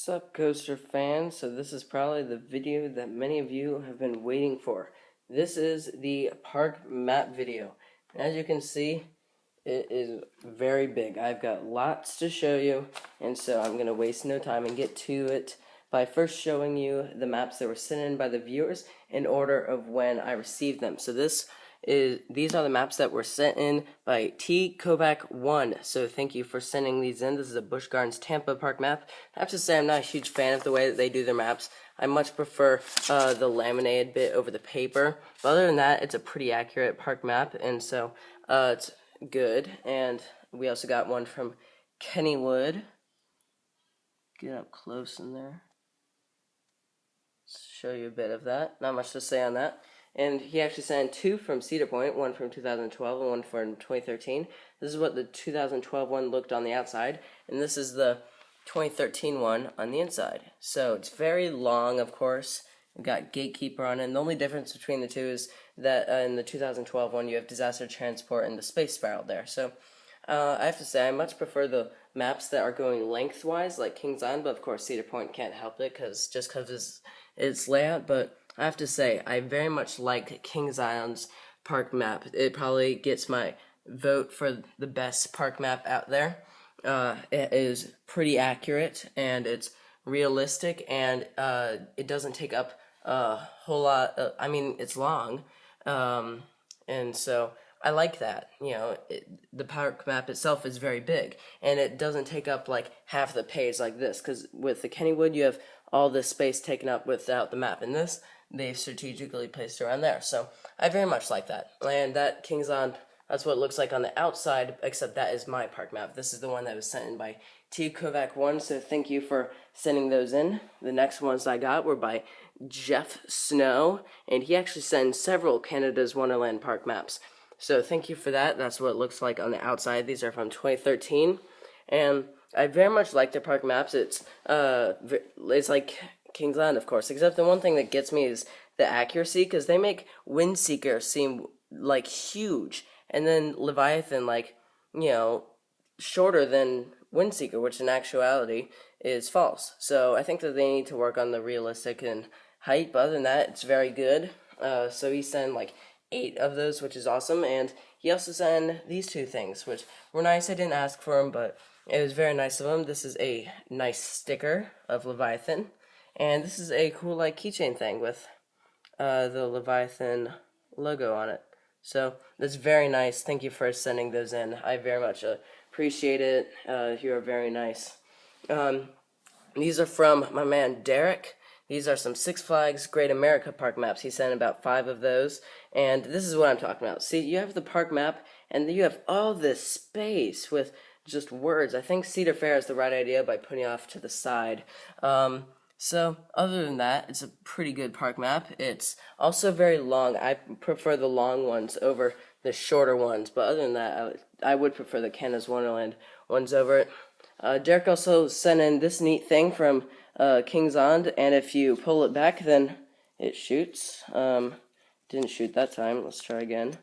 Sup, coaster fans? So this is probably the video that many of you have been waiting for. This is the park map video. As you can see, it is very big. I've got lots to show you, and so I'm going to waste no time and get to it by first showing you the maps that were sent in by the viewers in order of when I received them. So these are the maps that were sent in by TheCoasterGuy. So thank you for sending these in. This is a Busch Gardens Tampa park map. I have to say I'm not a huge fan of the way that they do their maps. I much prefer the laminated bit over the paper. But other than that, it's a pretty accurate park map, and so it's good. And we also got one from Kennywood. Get up close in there. Let's show you a bit of that. Not much to say on that. And he actually sent two from Cedar Point, one from 2012 and one from 2013. This is what the 2012 one looked on the outside, and this is the 2013 one on the inside. So it's very long, of course. We've got Gatekeeper on it, and the only difference between the two is that in the 2012 one you have Disaster Transport and the Space Spiral there. So I have to say I much prefer the maps that are going lengthwise, like Kings Island, but of course Cedar Point can't help it because it's layout, but I have to say, I very much like Kings Island's park map. It probably gets my vote for the best park map out there. It is pretty accurate, and it's realistic, and it doesn't take up a whole lot. I mean, it's long, and so I like that. You know, the park map itself is very big, and it doesn't take up like half the page like this, because with the Kennywood, you have all this space taken up without the map. In this, they've strategically placed around there. So I very much like that. And that Kings Island, that's what it looks like on the outside, except that is my park map. This is the one that was sent in by TheCoasterGuy, so thank you for sending those in. The next ones I got were by Jeff Snow, and he actually sent several Canada's Wonderland park maps. So thank you for that. That's what it looks like on the outside. These are from 2013, and I very much like their park maps. It's like Kings Island, of course, except the one thing that gets me is the accuracy, because they make Windseeker seem like huge, and then Leviathan like, shorter than Windseeker, which in actuality is false. So I think that they need to work on the realistic and height, but other than that, it's very good. So he sent like 8 of those, which is awesome, and he also sent these 2 things, which were nice. I didn't ask for them, but it was very nice of him. This is a nice sticker of Leviathan, and this is a cool like keychain thing with the Leviathan logo on it. So that's very nice. Thank you for sending those in. I very much appreciate it. You are very nice. These are from my man Derek. These are some Six Flags Great America park maps. He sent about 5 of those, and this is what I'm talking about. See, you have the park map, and you have all this space with just words. I think Cedar Fair is the right idea by putting it off to the side. So, other than that, it's a pretty good park map. It's also very long. I prefer the long ones over the shorter ones, but other than that, I would prefer the Canada's Wonderland ones over it. Derek also sent in this neat thing from Kings Island, and if you pull it back, then it shoots. Didn't shoot that time. Let's try again.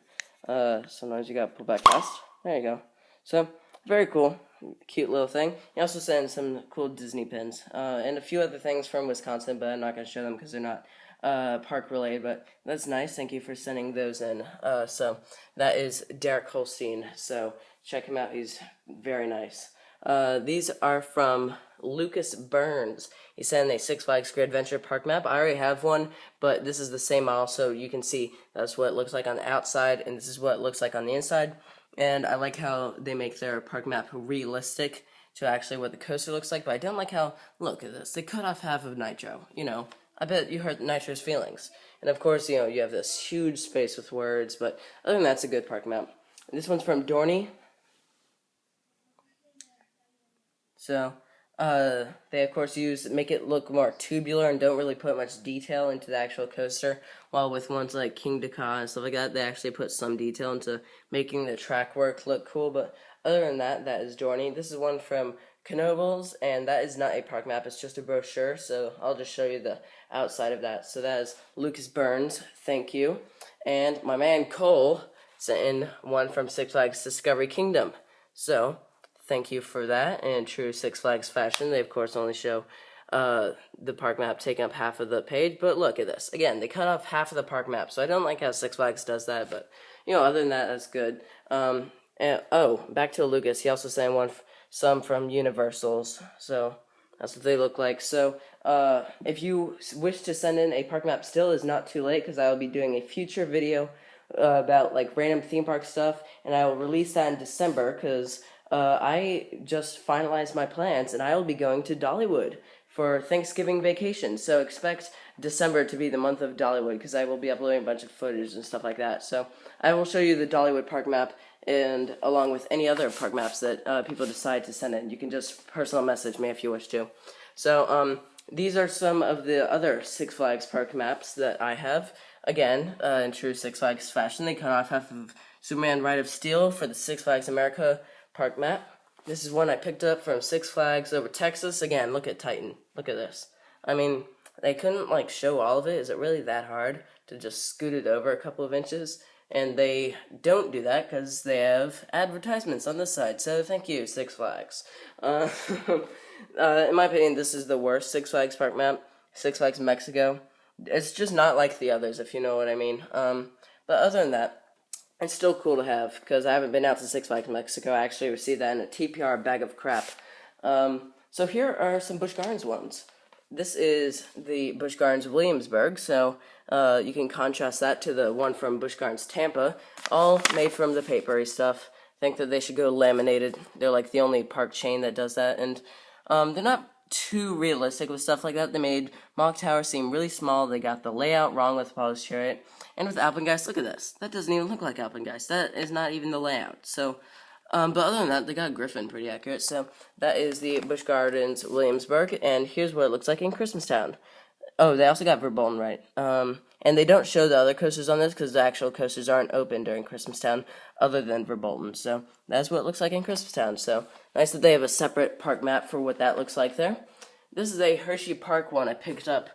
Sometimes you gotta pull back fast. There you go. So, very cool. Cute little thing. He also sent some cool Disney pins and a few other things from Wisconsin, but I'm not going to show them because they're not park related, but that's nice. Thank you for sending those in. So that is Derek Holstein, so check him out. He's very nice. These are from Lucas Burns. He sent a Six Flags Great Adventure park map. I already have one, but this is the same model, so you can see that's what it looks like on the outside, and this is what it looks like on the inside. And I like how they make their park map realistic to actually what the coaster looks like, but I don't like how, look at this, they cut off half of Nitro, I bet you hurt Nitro's feelings. And of course, you have this huge space with words, but other than that, it's a good park map. This one's from Dorney. So, they of course make it look more tubular and don't really put much detail into the actual coaster, while with ones like King Dakar and stuff like that, they actually put some detail into making the track work look cool, but other than that, that is Dorney. This is one from Knoebels, and that is not a park map, it's just a brochure, so I'll just show you the outside of that. So that is Lucas Burns, thank you. And my man Cole sent in one from Six Flags Discovery Kingdom. So, thank you for that. And true Six Flags fashion, they of course only show the park map taking up half of the page. But look at this. Again, they cut off half of the park map, so I don't like how Six Flags does that, but, other than that, that's good. Back to Lucas. He also sent some from Universal's, so that's what they look like. So, if you wish to send in a park map still, is not too late, because I will be doing a future video about, like, random theme park stuff, and I will release that in December, because I just finalized my plans, and I will be going to Dollywood for Thanksgiving vacation, so expect December to be the month of Dollywood, because I will be uploading a bunch of footage and stuff like that. So I will show you the Dollywood park map, and along with any other park maps that people decide to send in. You can just personal message me if you wish to. So these are some of the other Six Flags park maps that I have. Again, in true Six Flags fashion, they cut off half of Superman Ride of Steel for the Six Flags America park map. This is one I picked up from Six Flags over Texas. Again, look at Titan. Look at this. I mean, they couldn't, like, show all of it. Is it really that hard to just scoot it over a couple of inches? And they don't do that because they have advertisements on this side. So thank you, Six Flags. In my opinion, this is the worst Six Flags park map. Six Flags Mexico. It's just not like the others, if you know what I mean. But other than that, it's still cool to have, because I haven't been out to Six Flags Mexico. I actually received that in a TPR bag of crap. So here are some Busch Gardens ones. This is the Busch Gardens Williamsburg, so you can contrast that to the one from Busch Gardens Tampa, all made from the papery stuff. I think that they should go laminated. They're like the only park chain that does that, and they're not too realistic with stuff like that. They made Mock Tower seem really small. They got the layout wrong with Paul's Chariot. And with Alpengeist, look at this. That doesn't even look like Alpengeist. That is not even the layout. So, but other than that, they got Griffin pretty accurate. So, that is the Busch Gardens Williamsburg. And here's what it looks like in Christmastown. Oh, they also got Verbolten right. And they don't show the other coasters on this because the actual coasters aren't open during Christmastown other than Verbolten. So, that's what it looks like in Christmastown. So, nice that they have a separate park map for what that looks like there. This is a Hershey Park one I picked up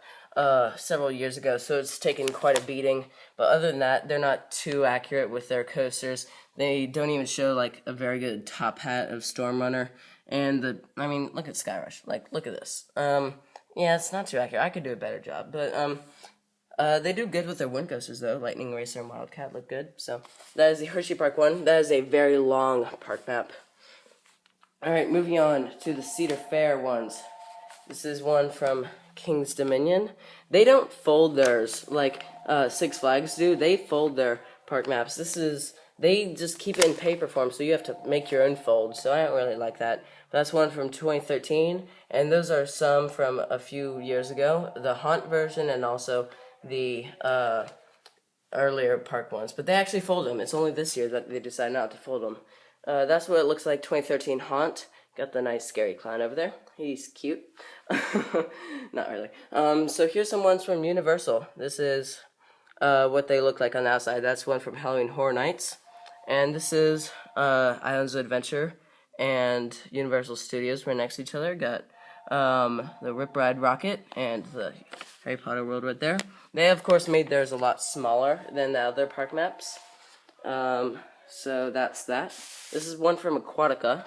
several years ago, so it's taken quite a beating. But other than that, they're not too accurate with their coasters. They don't even show, like, a very good top hat of Storm Runner. And look at Skyrush. Like, look at this. Yeah, it's not too accurate. I could do a better job. But, they do good with their wind coasters, though. Lightning Racer and Wildcat look good. So, that is the Hershey Park one. That is a very long park map. Alright, moving on to the Cedar Fair ones. This is one from King's Dominion. They don't fold theirs like Six Flags do. They fold their park maps. They just keep it in paper form, so you have to make your own fold. So I don't really like that. But that's one from 2013, and those are some from a few years ago. The Haunt version and also the earlier park ones. But they actually fold them. It's only this year that they decide not to fold them. That's what it looks like, 2013 Haunt. Got the nice scary clown over there. He's cute. Not really. So here's some ones from Universal. This is what they look like on the outside. That's one from Halloween Horror Nights. And this is Islands of Adventure and Universal Studios. We're next to each other. Got the Rip Ride Rocket and the Harry Potter world right there. They, of course, made theirs a lot smaller than the other park maps. So that's that. This is one from Aquatica.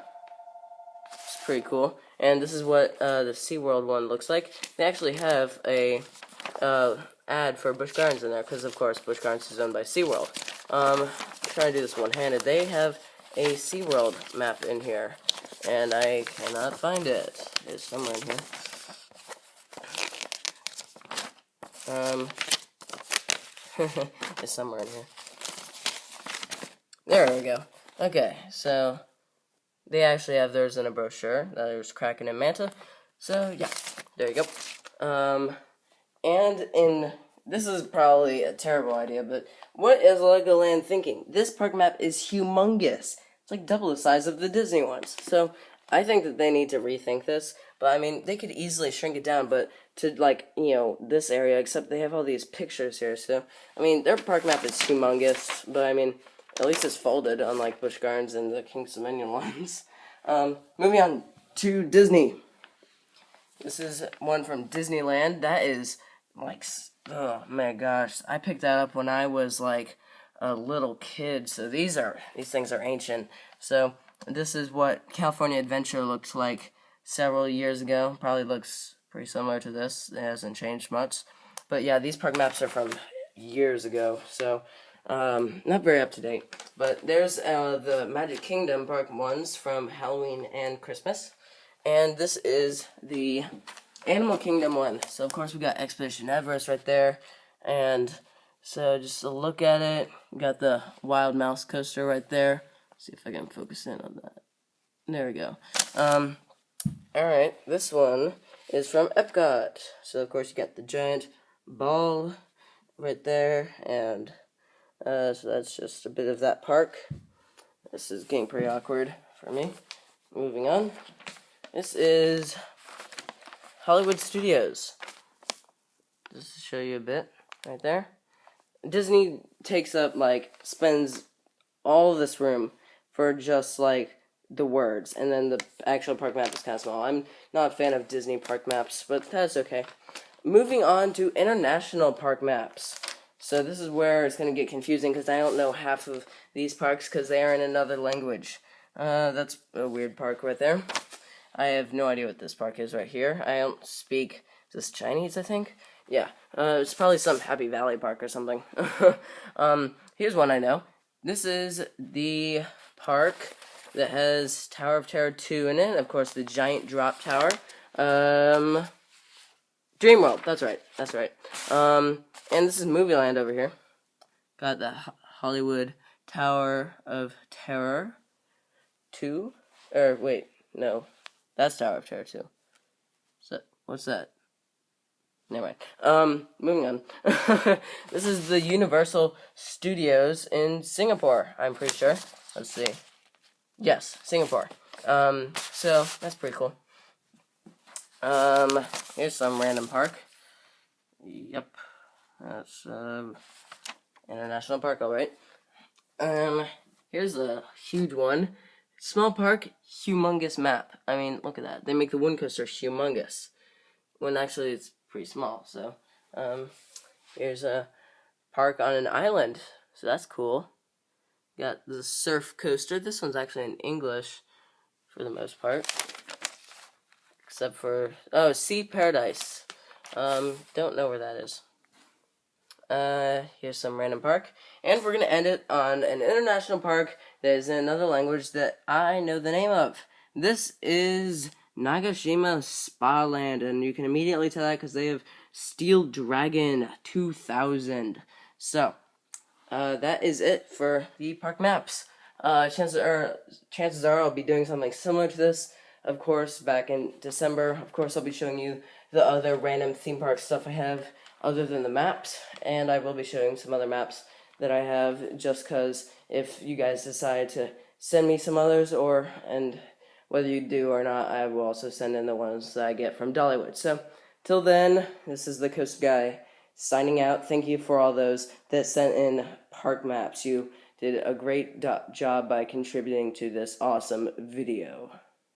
It's pretty cool. And this is what the Seaworld one looks like. They actually have a ad for Busch Gardens in there, because, of course, Busch Gardens is owned by Seaworld. I'm trying to do this one-handed. They have a Seaworld map in here, and I cannot find it. It's somewhere in here. It's somewhere in here. There we go. Okay, so they actually have theirs in a brochure. There's Kraken and Manta. So, yeah, there you go. This is probably a terrible idea, but what is Legoland thinking? This park map is humongous. It's like double the size of the Disney ones. So, I think that they need to rethink this. But, I mean, they could easily shrink it down, but to, like, this area, except they have all these pictures here. So, I mean, their park map is humongous, but, I mean, at least it's folded, unlike Busch Gardens and the King's Dominion ones. Moving on to Disney. This is one from Disneyland. That is, like, oh my gosh. I picked that up when I was, like, a little kid. So these things are ancient. So this is what California Adventure looked like several years ago. Probably looks pretty similar to this. It hasn't changed much. But yeah, these park maps are from years ago, so not very up to date. But there's the Magic Kingdom Park ones from Halloween and Christmas. And this is the Animal Kingdom one. So of course we got Expedition Everest right there. And so just a look at it. We got the Wild Mouse coaster right there. See if I can focus in on that. There we go. Alright, this one is from Epcot. So of course you got the giant ball right there, and so that's just a bit of that park. This is getting pretty awkward for me. Moving on. This is Hollywood Studios. Just to show you a bit right there. Disney spends all of this room for just the words, and then the actual park map is kind of small. I'm not a fan of Disney park maps, but that's okay. Moving on to international park maps. So this is where it's going to get confusing because I don't know half of these parks because they are in another language. That's a weird park right there. I have no idea what this park is right here. I don't speak, is this Chinese, I think? Yeah, it's probably some Happy Valley park or something. Here's one I know. This is the park that has Tower of Terror 2 in it. Of course, the giant drop tower. Dreamworld, that's right. And this is Movieland over here. Got the Hollywood Tower of Terror 2. Or, wait, no. That's Tower of Terror 2. So, what's that? Never mind. Moving on. This is the Universal Studios in Singapore, I'm pretty sure. Let's see. Yes, Singapore. So, that's pretty cool. Here's some random park. Yep. That's, International Park, alright. Here's a huge one. Small park, humongous map. I mean, look at that. They make the one coaster humongous, when actually it's pretty small. So, here's a park on an island. So that's cool. Got the surf coaster. This one's actually in English, for the most part. Except for, oh, Sea Paradise. Don't know where that is. Here's some random park. And we're going to end it on an international park that is in another language that I know the name of. This is Nagashima Spa Land, and you can immediately tell that because they have Steel Dragon 2000. So, that is it for the park maps. Chances are I'll be doing something similar to this, of course, back in December. Of course, I'll be showing you the other random theme park stuff I have other than the maps, and I will be showing some other maps that I have just because if you guys decide to send me some others, and whether you do or not, I will also send in the ones that I get from Dollywood. So, till then, this is TheCoasterGuy signing out. Thank you for all those that sent in park maps. You did a great job by contributing to this awesome video.